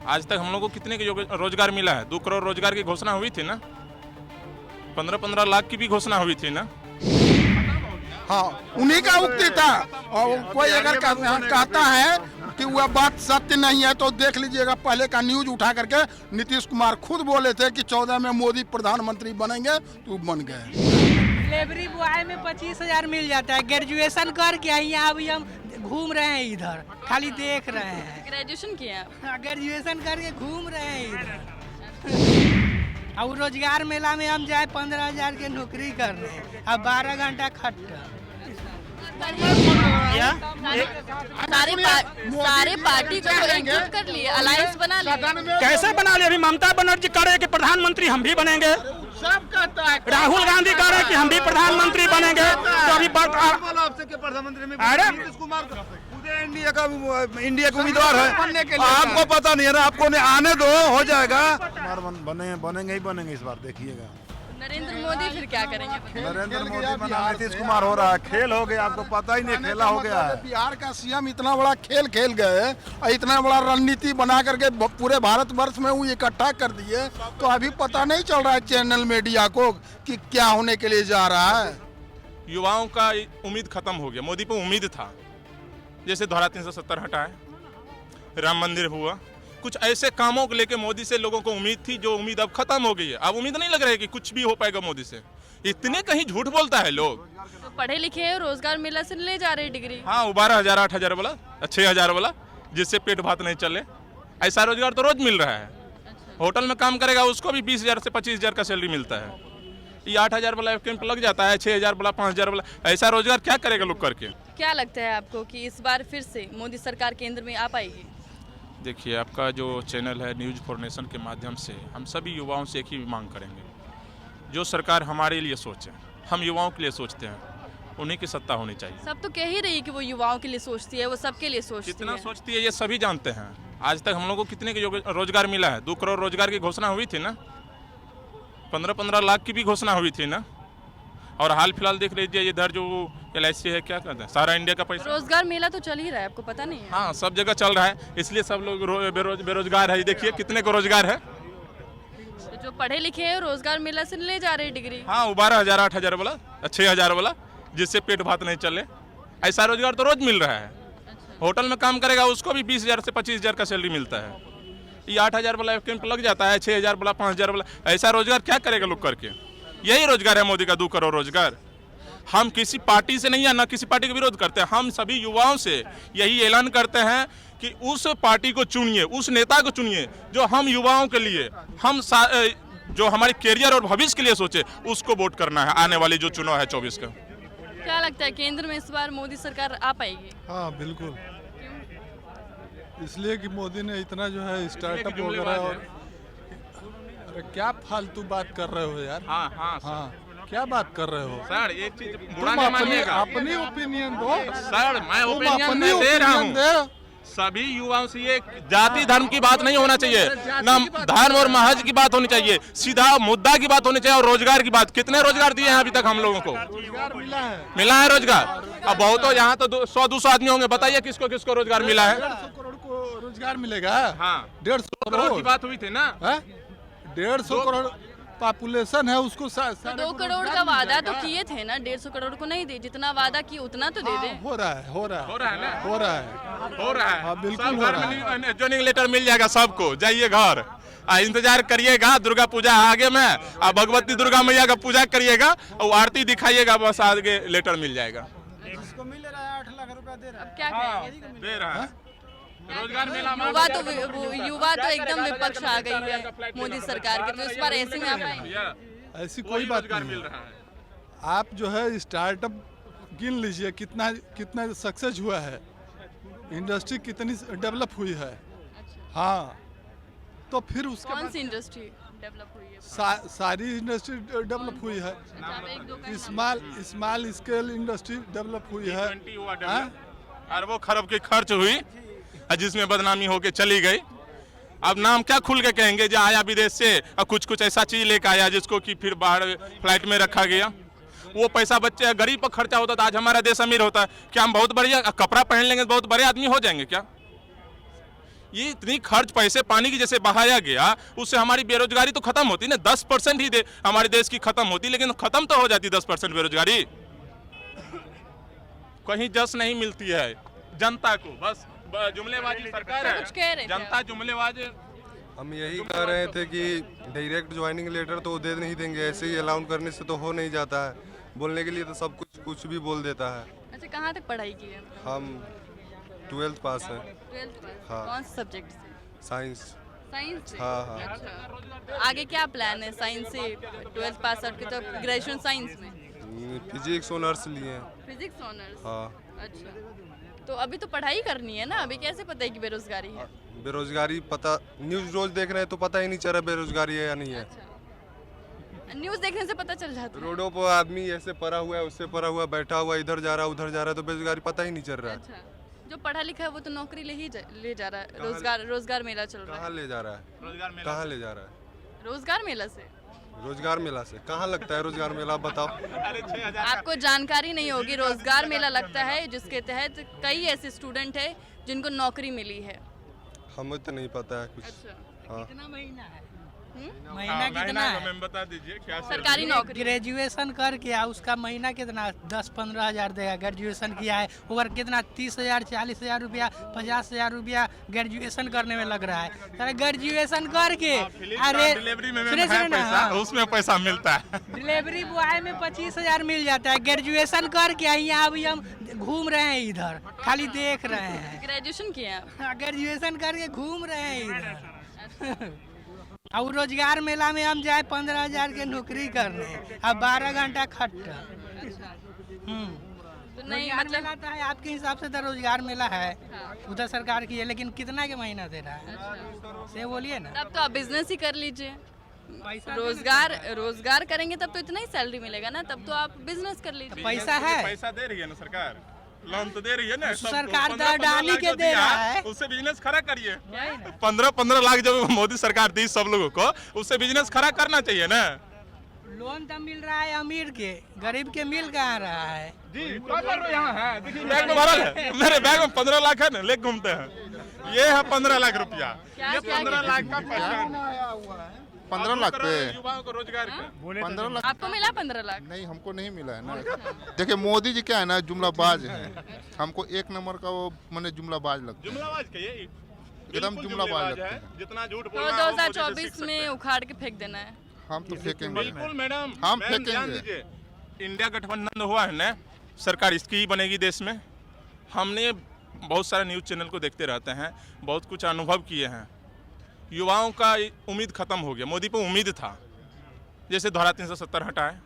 आज तक हम लोग को कितने के रोजगार मिला है? 2 करोड़ रोजगार की घोषणा हुई थी ना, 15-15 लाख की भी घोषणा हुई थी ना। हाँ, उन्हीं का उक्ति था। और कोई अगर कहता है कि वह बात सत्य नहीं है तो देख लीजिएगा, पहले का न्यूज उठा करके नीतीश कुमार खुद बोले थे कि 14 में मोदी प्रधानमंत्री बनेंगे, तो बन गए। डिलीवरी बॉय में 25,000 मिल जाता है। ग्रेजुएशन करके यहाँ अभी हम घूम रहे हैं, इधर खाली देख रहे हैं। ग्रेजुएशन किया आप? हाँ, ग्रेजुएशन करके घूम रहे हैं इधर। और रोजगार मेला में हम जाए 15,000 की नौकरी करने, अब 12 घंटा खट्टा। सारे पार्टी को एकजुट कर लिए, अलायंस बना लिए। कैसे बना लिए? अभी ममता बनर्जी कह रहे हैं कि प्रधानमंत्री हम भी बनेंगे, सब कहता है। राहुल गांधी कह रहे हैं कि हम भी प्रधानमंत्री बनेंगे। तो अभी प्रधानमंत्री में नीतीश कुमार पूरे इंडिया का उम्मीदवार है, आपको पता नहीं है ना, आपको आने दो, हो जाएगा। बनेंगे ही बनेंगे इस बार, देखिएगा। नरेंद्र मोदी फिर क्या करेंगे? नरेंद्र मोदी बना, नीतीश कुमार हो रहा है, खेल हो गया, आपको पता ही नहीं, खेला हो गया है। बिहार का सीएम इतना बड़ा खेल खेल गए और इतना बड़ा रणनीति बना करके पूरे भारतवर्ष में वो इकट्ठा कर दिए, तो अभी पता नहीं चल रहा है चैनल मीडिया को कि क्या होने के लिए जा रहा है। युवाओं का उम्मीद खत्म हो गया। मोदी पे उम्मीद था, जैसे धारा 370 हटाए, राम मंदिर हुआ, कुछ ऐसे कामों को लेके मोदी से लोगों को उम्मीद थी, जो उम्मीद अब खत्म हो गई है। अब उम्मीद नहीं लग रहा है कि कुछ भी हो पाएगा मोदी से। इतने कहीं झूठ बोलता है लोग। तो पढ़े लिखे हैं, रोजगार मेला से ले जा रहे डिग्री। हाँ, वो 12,000 8,000 वाला, 6,000 वाला, जिससे पेट भात नहीं चले, ऐसा रोजगार तो रोज मिल रहा है। होटल में काम करेगा उसको भी 20,000 से 25,000 का सैलरी मिलता है। ये 8,000 वाला कैंप लग जाता है, 6,000 वाला, 5,000 वाला, ऐसा रोजगार क्या करेगा लोग करके? क्या लगता है आपको कि इस बार फिर से मोदी सरकार केंद्र में आ पाएगी? देखिए, आपका जो चैनल है न्यूज़ फॉर नेशन के माध्यम से हम सभी युवाओं से एक ही मांग करेंगे, जो सरकार हमारे लिए सोचे, हम युवाओं के लिए सोचते हैं, उन्हीं की सत्ता होनी चाहिए। सब तो कह ही रही है कि वो युवाओं के लिए सोचती है, वो सबके लिए सोचती है। कितना सोचती है ये सभी जानते हैं। आज तक हम लोग को कितने के रोजगार मिला है? 2 करोड़ रोजगार की घोषणा हुई थी ना, 15-15 लाख की भी घोषणा हुई थी ना। और हाल फिलहाल देख लीजिए, इधर जो LIC है, क्या कहते हैं, सारा इंडिया का पैसा। रोजगार मेला तो चल ही रहा है, आपको पता नहीं है? हाँ, सब जगह चल रहा है, इसलिए सब लोग बेरोजगार है। देखिए कितने को रोजगार है। तो जो पढ़े लिखे हैं रोजगार मेला से ले जा रहे हैं डिग्री। हाँ, वो 12,000 8,000 वाला, 6,000 वाला, जिससे पेट भात नहीं चले, ऐसा रोजगार तो रोज मिल रहा है। होटल में काम करेगा उसको भी 20,000 से 25,000 का सैलरी मिलता है। ये 8,000 वाला कैंप लग जाता है, 6,000 वाला, 5,000 वाला, ऐसा रोजगार क्या करेगा लोग करके? यही रोजगार है मोदी का, 2 करोड़ रोजगार। हम किसी पार्टी से नहीं है, ना किसी पार्टी का विरोध करते हैं। हम सभी युवाओं से यही ऐलान करते हैं कि उस पार्टी को चुनिए, उस नेता को चुनिए जो हम युवाओं के लिए, हम जो हमारे कैरियर और भविष्य के लिए सोचे, उसको वोट करना है आने वाली जो चुनाव है 24 का। क्या लगता है केंद्र में इस बार मोदी सरकार आ पाएगी? हाँ बिल्कुल, इसलिए कि मोदी ने इतना जो है स्टार्टअप वगैरह। और अरे क्या फालतू बात कर रहे हो यार? हाँ, क्या बात कर रहे हो सर? एक चीज बुरा नहीं मानिएगा, अपनी ओपिनियन दो सर। मैं ओपिनियन दे रहा हूँ। सभी युवाओं से ये जाति धर्म की बात नहीं होना चाहिए, ना धर्म और महज की बात होनी चाहिए, सीधा मुद्दा की बात होनी चाहिए। और रोजगार की बात, कितने रोजगार दिए हैं अभी तक हम लोगों को? मिला है रोजगार। अब बहुत हो, यहाँ तो 100-200 आदमी होंगे, बताइए किसको किसको रोजगार मिला है? 150 करोड़ को रोजगार मिलेगा। हाँ, 150 करोड़ की बात हुई थी ना। 150 करोड़ पॉपुलेशन है, उसको 2 करोड़ का वादा तो किए थे ना, 150 करोड़ को नहीं दे, जितना वादा किए उतना तो दे दे। हो रहा है हाँ, बिल्कुल हो रहा है। जॉइनिंग लेटर मिल जाएगा सबको, जाइए घर, इंतजार करिएगा। दुर्गा पूजा आगे में, अब भगवती दुर्गा मैया का पूजा करिएगा और आरती दिखाइएगा, बस आगे लेटर मिल जाएगा। जिसको मिल रहा है 8 लाख रुपया दे रहा है। क्या कहेंगे? दे रहा है रोजगार मेला। युवा तो एकदम विपक्ष आ गई है मोदी सरकार के, तो इस बार ऐसे में आ पाएंगे? ऐसी कोई बात नहीं है। आप जो है स्टार्टअप गिन लीजिए, कितना सक्सेस हुआ है, इंडस्ट्री कितनी डेवलप हुई है। हाँ, तो फिर उसके कौन सी इंडस्ट्री डेवलप हुई है? सारी इंडस्ट्री डेवलप हुई है। स्मॉल स्केल इंडस्ट्री डेवलप हुई है। अरबों खरब की खर्च हुई, जिसमें बदनामी होके चली गई। अब नाम क्या खुल के कहेंगे, जो आया विदेश से और कुछ ऐसा चीज लेकर आया जिसको कि फिर बाहर फ्लाइट में रखा गया। वो पैसा बच्चे गरीब पर खर्चा होता था, आज हमारा देश अमीर होता है। क्या हम बहुत बढ़िया कपड़ा पहन लेंगे तो बहुत बड़े आदमी हो जाएंगे क्या? ये इतनी खर्च पैसे पानी की जैसे बहाया गया, उससे हमारी बेरोजगारी तो खत्म होती ना। 10% ही हमारे देश की खत्म होती, लेकिन खत्म तो हो जाती 10% बेरोजगारी। कहीं जस नहीं मिलती है जनता को, बस जुमलेबाजी सरकार है, कुछ कह रहे थे जनता जुमलेबाज। हम यही कह रहे थे कि डायरेक्ट ज्वाइनिंग लेटर तो दे नहीं देंगे, ऐसे ही अलाउंस करने से तो हो नहीं जाता है। बोलने के लिए तो सब कुछ भी बोल देता है। अच्छा, कहाँ तक पढ़ाई की है? हम 12th पास हैं। 12th पास। हाँ। कौन से सब्जेक्ट से? साइंस। साइंस से? हाँ, हाँ। अच्छा, तो आगे क्या प्लान है साइंस से? 12th पास आउट के तो ग्रेजुएशन साइंस में? फिजिक्स ऑनर्स लिए हैं। Physics honours? हाँ। अच्छा, तो अभी तो पढ़ाई करनी है ना, अभी कैसे पता है कि बेरोजगारी है? बेरोजगारी पता, न्यूज़ रोज देख रहे हैं तो पता ही नहीं चल रहा बेरोजगारी है या नहीं है। अच्छा, न्यूज़ देखने से पता चल जाता है। रोडों पर आदमी ऐसे पड़ा हुआ है, उससे पड़ा हुआ, बैठा हुआ, इधर जा रहा है उधर जा रहा है, तो बेरोजगारी पता ही नहीं चल रहा है। अच्छा, जो पढ़ा लिखा है वो तो नौकरी ले जा रहा है। रोजगार मेला चल रहा कहाँ है। ले जा रहा है? कहाँ ले जा रहा है? रोजगार मेला से? रोजगार मेला से कहाँ लगता है रोजगार मेला, आप बताओ। आपको जानकारी नहीं होगी, रोजगार मेला लगता है जिसके तहत कई ऐसे स्टूडेंट है जिनको नौकरी मिली है। हमें तो नहीं पता है कुछ। अच्छा, हाँ। कितना महीना है? हम्म? महीना कितना है? हमें बता दीजिए क्या सरकारी नौकरी। ग्रेजुएशन करके उसका महीना कितना 10-15 हज़ार देगा। ग्रेजुएशन किया है ओवर कितना 30,000 40,000 रुपया 50,000 रुपया ग्रेजुएशन करने में लग रहा है। सर ग्रेजुएशन करके अरे डिलीवरी में सुनिए है ना, पैसा, उसमें पैसा मिलता है। डिलीवरी बॉय में 25,000 मिल जाता है। ग्रेजुएशन करके यहाँ अभी हम घूम रहे हैं इधर, खाली देख रहे हैं। ग्रेजुएशन किया है आप? ग्रेजुएशन करके घूम रहे हैं इधर। और रोजगार मेला में हम जाए 15,000 के नौकरी करने, अब 12 घंटा खट्टा। तो नहीं रोजगार मतलब मेला तो है आपके हिसाब से तो रोजगार मेला है, उधर सरकार की है, लेकिन कितना के महीना दे रहा है से बोलिए ना। तब तो आप बिजनेस ही कर लीजिए। पैसा रोजगार करेंगे तब तो इतना ही सैलरी मिलेगा ना, तब तो आप बिजनेस कर लीजिए। पैसा है, पैसा दे रही है ना सरकार, लोन तो दे रही है ना। सरकार तो अडानी के दे रहा है। उससे बिजनेस खड़ा करिए। 15-15 लाख जब मोदी सरकार दी सब लोगों को, उससे बिजनेस खड़ा करना चाहिए ना। लोन तो मिल रहा है अमीर के, गरीब के मिल कहाँ रहा है? जी यहाँ है, देखिए बैग में भरल है, मेरे बैग में 15 लाख है ना, लेके घूमते हैं। ये है 15 लाख रुपया, ये 15 लाख का पैसा 15 लाख पे युवाओं को रोजगार का। 15 लाख आपको मिला 15 लाख? नहीं, हमको नहीं मिला है ना। देखिए मोदी जी क्या है ना, जुमलाबाज है। हमको एक नंबर का वो मैंने जुमलाबाज लगता है, जुमलाबाज के ये एकदम जुमलाबाज लगता है। जितना झूठ तो बोल रहा है, वो मुझे 2024 सीख में उखाड़ के फेंक देना है। हम तो फेंकेंगे। बिल्कुल मैडम, हम मैम फेंकेंगे। ध्यान दीजिए। इंडिया गठबंधन हुआ है ना, सरकार इसकी ही बनेगी देश में। हमने बहुत सारे न्यूज़ चैनल को देखते रहते हैं, बहुत कुछ अनुभव किए हैं। युवाओं का उम्मीद खत्म हो गया। मोदी पे उम्मीद था, जैसे धारा 370 हटाए,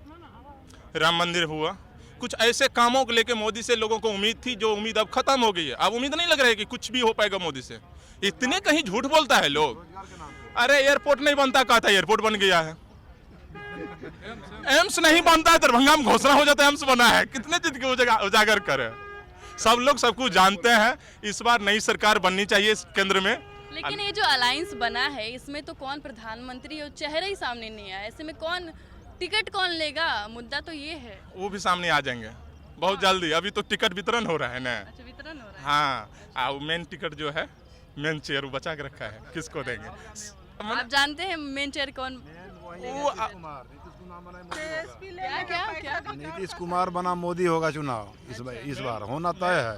राम मंदिर हुआ, कुछ ऐसे कामों को लेके मोदी से लोगों को उम्मीद थी, जो उम्मीद अब खत्म हो गई है। अब उम्मीद नहीं लग रहा है कि कुछ भी हो पाएगा मोदी से। इतने कहीं झूठ बोलता है लोग। अरे एयरपोर्ट नहीं बनता, कहता है एयरपोर्ट बन गया है। एम्स नहीं बनता है, दरभंगा में घोषणा हो जाता है एम्स बना है। कितने चीज के उजागर करे, सब लोग सब कुछ जानते हैं। इस बार नई सरकार बननी चाहिए इस केंद्र में। लेकिन ये जो अलायंस बना है, इसमें तो कौन प्रधानमंत्री और चेहरा ही सामने नहीं आया। ऐसे में कौन टिकट कौन लेगा, मुद्दा तो ये है। वो भी सामने आ जाएंगे बहुत जल्दी। अभी तो टिकट वितरण हो रहा है ना। अच्छा, वितरण हो रहा है। हाँ, और मेन टिकट जो है, मेन चेयर वो बचा के रखा है, किसको देंगे। आप जानते हैं मेन चेयर कौन? क्या? नीतीश कुमार बना मोदी होगा चुनाव इस बार होना तय है।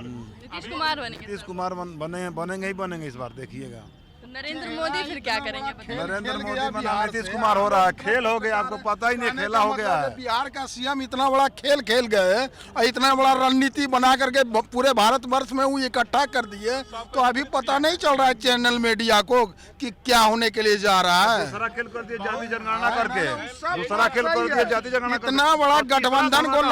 नीतीश कुमार बनेंगे? नीतीश कुमार बनेंगे ही बनेंगे इस बार, देखिएगा। तो नरेंद्र मोदी फिर क्या करेंगे बताइए? नरेंद्र मोदी बना नीतीश कुमार हो रहा है। खेल हो गया, आपको पता ही नहीं, खेला हो गया है। बिहार का सीएम इतना बड़ा खेल खेल गए और इतना बड़ा रणनीति बना करके पूरे भारतवर्ष में वो इकट्ठा कर दिए, तो अभी पता नहीं चल रहा है चैनल मीडिया को कि क्या होने के लिए जा रहा है। दूसरा खेल कर दिया जाति जनगणना करके, दूसरा खेल कर दिया जाति जनगणना। इतना बड़ा गठबंधन को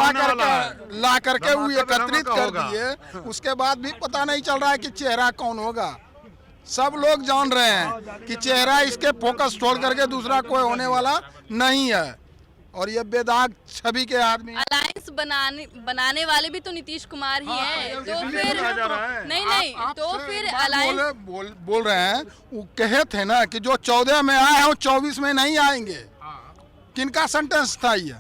ला करके वो एकत्रित कर दिए, उसके बाद भी पता नहीं चल रहा है कि चेहरा कौन होगा। सब लोग जान रहे हैं कि चेहरा इसके फोकस छोड़ करके दूसरा कोई होने वाला नहीं है, और ये बेदाग छवि के आदमी। अलायंस बनाने वाले भी तो नीतीश कुमार ही हैं। तो फिर नहीं तो फिर अलायंस बोल रहे हैं, वो कहे थे ना कि जो 14 में आए हैं वो 24 में नहीं आएंगे। किनका सेंटेंस था ये?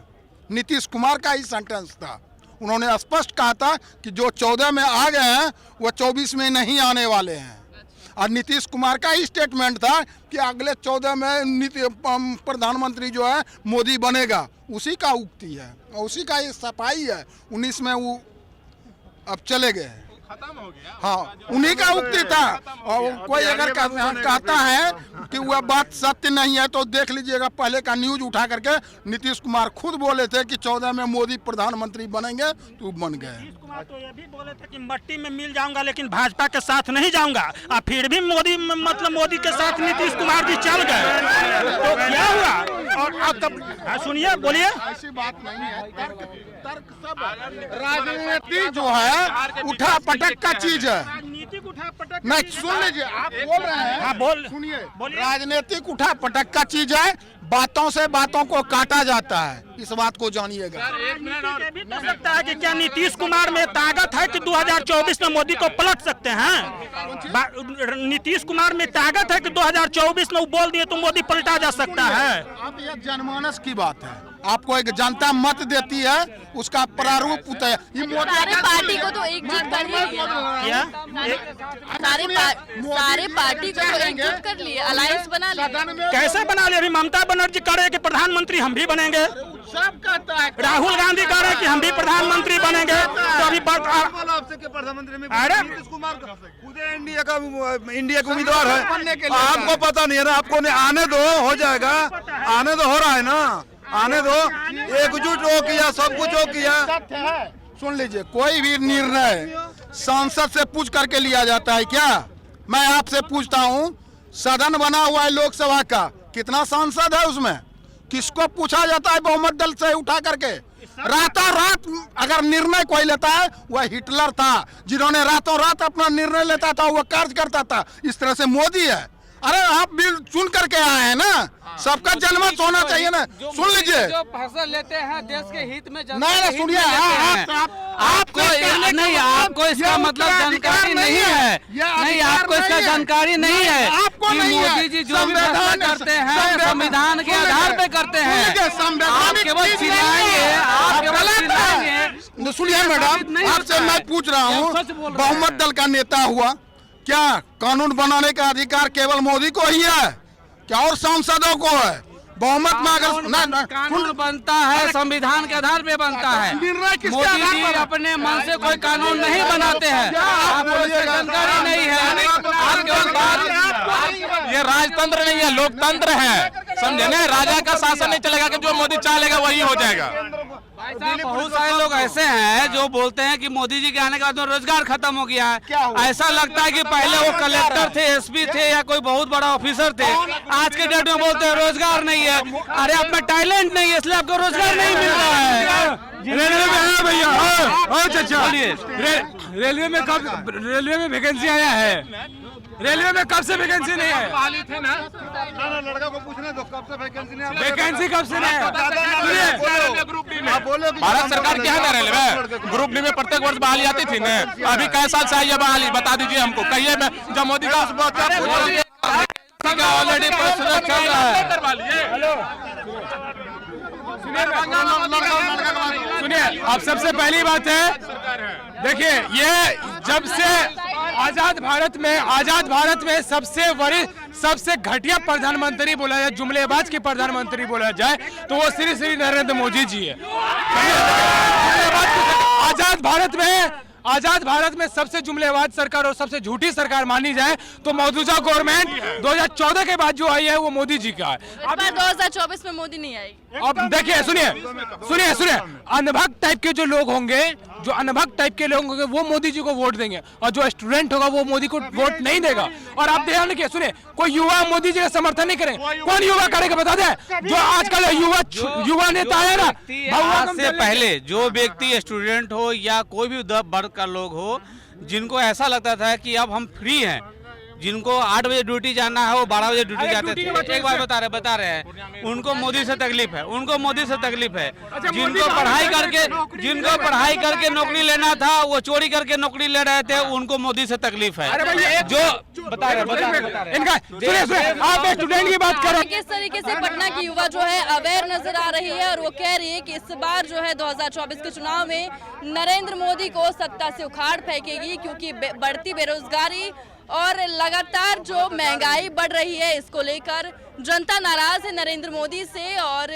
नीतीश कुमार का ही सेंटेंस था। उन्होंने स्पष्ट कहा था कि जो 14 में आ गए हैं वो 24 में नहीं आने वाले हैं। और नीतीश कुमार का ही स्टेटमेंट था कि अगले 14 में प्रधानमंत्री जो है मोदी बनेगा, उसी का उक्ति है और उसी का ये सफाई है। 19 में वो अब चले गए, खत्म हो गया। हाँ, उन्हीं का उक्ति था। और कोई अगर कहता है कि वह बात सत्य नहीं है तो देख लीजिएगा, पहले का न्यूज उठा करके नीतीश कुमार खुद बोले थे कि 14 में मोदी प्रधानमंत्री बनेंगे, तो बन गए। नीतीश कुमार तो ये भी बोले थे कि मट्टी में मिल जाऊंगा लेकिन भाजपा के साथ नहीं जाऊंगा, और फिर भी मोदी मोदी के साथ नीतीश कुमार जी चल गए, तो क्या हुआ? और अब तब सुनिए, बोलिए। ऐसी बात नहीं है, तर्क सब राजनीति जो है उठा पटक का चीज है। राजनीतिक उठा पटक नहीं, सुन लीजिए, आप बोल रहे हैं। हाँ, बोल सुनिए, बोलिए। राजनीतिक उठा पटक का चीज है, बातों से बातों को काटा जाता है, इस बात को जानिएगा। ये भी तो सकता है कि क्या नीतीश कुमार में ताकत है कि 2024 में मोदी को पलट सकते हैं? नीतीश कुमार में ताकत है कि 2024 में वो बोल दिए तो मोदी पलटा जा सकता है? अब ये जनमानस की बात है, आपको एक जनता मत देती है, उसका प्रारूप होता है। ये सारे पार्टी को तो एकजुट कर लिए, क्या सारे पार्टी को तो एकजुट कर लिए, अलायंस बना लिए। कैसे बना ले? अभी ममता बनर्जी कह रहे हैं कि प्रधानमंत्री हम भी बनेंगे, सब कहता है, राहुल गांधी कह रहे हैं कि हम भी प्रधानमंत्री बनेंगे, तो अभी बात आपसे के प्रधानमंत्री में नीतीश कुमार खुद इंडिया का उम्मीदवार है। आपको पता नहीं है ना, आपको आने दो, हो जाएगा, आने दो, हो रहा है ना, आने दो, एकजुट हो किया, सब कुछ हो किया। सुन लीजिए, कोई भी निर्णय सांसद से पूछ करके लिया जाता है क्या? मैं आपसे पूछता हूँ, सदन बना हुआ है लोकसभा का, कितना सांसद है उसमें? किसको पूछा जाता है बहुमत दल से उठा करके? रातों रात अगर निर्णय कोई लेता है, वह हिटलर था, जिन्होंने रातों रात अपना निर्णय लेता था, वह कार्य करता था। इस तरह से मोदी है। अरे आप भी चुन करके आए हैं ना, सबका जनमत होना चाहिए ना। सुन लीजिए, जो फैसला लेते हैं देश के हित में, नहीं सुनिए, आपको नहीं, आपको इसका मतलब जानकारी नहीं है, नहीं आपको इसका जानकारी नहीं है कि मोदी जी जो भी फैसला करते हैं संविधान के आधार पे करते हैं। आप केवल चिल्लाएंगे, आप केवल चिल्लाएंगे। सुनिए मैडम, आपसे मैं पूछ रहा हूँ, बहुमत दल का नेता हुआ, क्या कानून बनाने का अधिकार केवल मोदी को ही है क्या और सांसदों को है? बहुमत में अगर कानून बनता है संविधान के आधार पे बनता है, मोदी जी अपने मन से कोई कानून नहीं बनाते हैं, आपको इसकी जानकारी नहीं है। ये राजतंत्र नहीं है, लोकतंत्र है, समझे ना? राजा का शासन नहीं चलेगा कि जो मोदी चाहेगा वही हो जाएगा। बहुत सारे लोग ऐसे हैं जो बोलते हैं कि मोदी जी के आने के बाद रोजगार खत्म हो गया है। ऐसा लगता है कि पहले वो कलेक्टर थे, एसपी थे या कोई बहुत बड़ा ऑफिसर थे, आज के डेट में बोलते हैं रोजगार नहीं है। अरे आप में टैलेंट नहीं है इसलिए आपको रोजगार नहीं मिल रहा है। रेलवे में है भैया, चाचा, रेलवे में वैकेंसी आया है, रेलवे में कब से वैकेंसी नहीं है? लड़का को पूछने दो, कब से वैकेंसी नहीं है? वैकेंसी कब से नहीं है? भारत सरकार क्या है? रेलवे ग्रुप डी में प्रत्येक वर्ष बहाली आती थी ना, अभी कैसा साल से आई है बहाली? बता दीजिए हमको, कहिए। जब मोदी का ऑलरेडी प्रोसेस चल रहा है। सुनिए, अब सबसे पहली बात है, देखिए, ये जब से आजाद भारत में सबसे वरिष्ठ, सबसे घटिया प्रधानमंत्री बोला जाए, जुमलेबाज के प्रधानमंत्री बोला जाए, तो वो श्री नरेंद्र मोदी जी है। आजाद भारत में सबसे जुमलेबाज सरकार और सबसे झूठी सरकार मानी जाए तो मौजूदा गवर्नमेंट 2014 के बाद जो आई है वो मोदी जी का है। अब 2024 में मोदी नहीं आएगी। अब देखिए, सुनिए, अनभक्त टाइप के जो लोग होंगे, वो मोदी जी को वोट देंगे, और जो स्टूडेंट होगा वो मोदी को वोट नहीं देगा। और आप ध्यान रखिए, सुनिए, कोई युवा मोदी जी का समर्थन नहीं करे। कौन युवा करेगा बता दे? जो आजकल युवा नेता है ना, आज से पहले जो व्यक्ति स्टूडेंट हो या कोई भी वर्ग का लोग हो, जिनको ऐसा लगता था कि अब हम फ्री हैं, जिनको 8 बजे ड्यूटी जाना है वो 12 बजे ड्यूटी जाते थे। एक बार बता रहे हैं, उनको मोदी से तकलीफ है, जिनको पढ़ाई करके नौकरी लेना था वो चोरी करके नौकरी ले रहे थे, उनको मोदी से तकलीफ है। जो बता रहे इनका आप स्टूडेंट की बात करो। किस तरीके से पटना की युवा जो है अवेयर नजर आ रही है, और वो कह रही है कि इस बार जो है 2024 के चुनाव में नरेंद्र मोदी को सत्ता से उखाड़ फेंकेगी, क्योंकि बढ़ती बेरोजगारी और लगातार जो महंगाई बढ़ रही है इसको लेकर जनता नाराज है नरेंद्र मोदी से और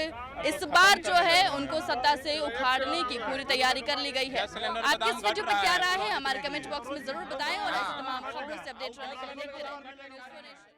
इस बार जो है उनको सत्ता से उखाड़ने की पूरी तैयारी कर ली गई है। आपकी इस वीडियो पर क्या राय है हमारे कमेंट बॉक्स में जरूर बताएं और ऐसी तमाम खबरों से अपडेट रहने के लिए देखते रहें।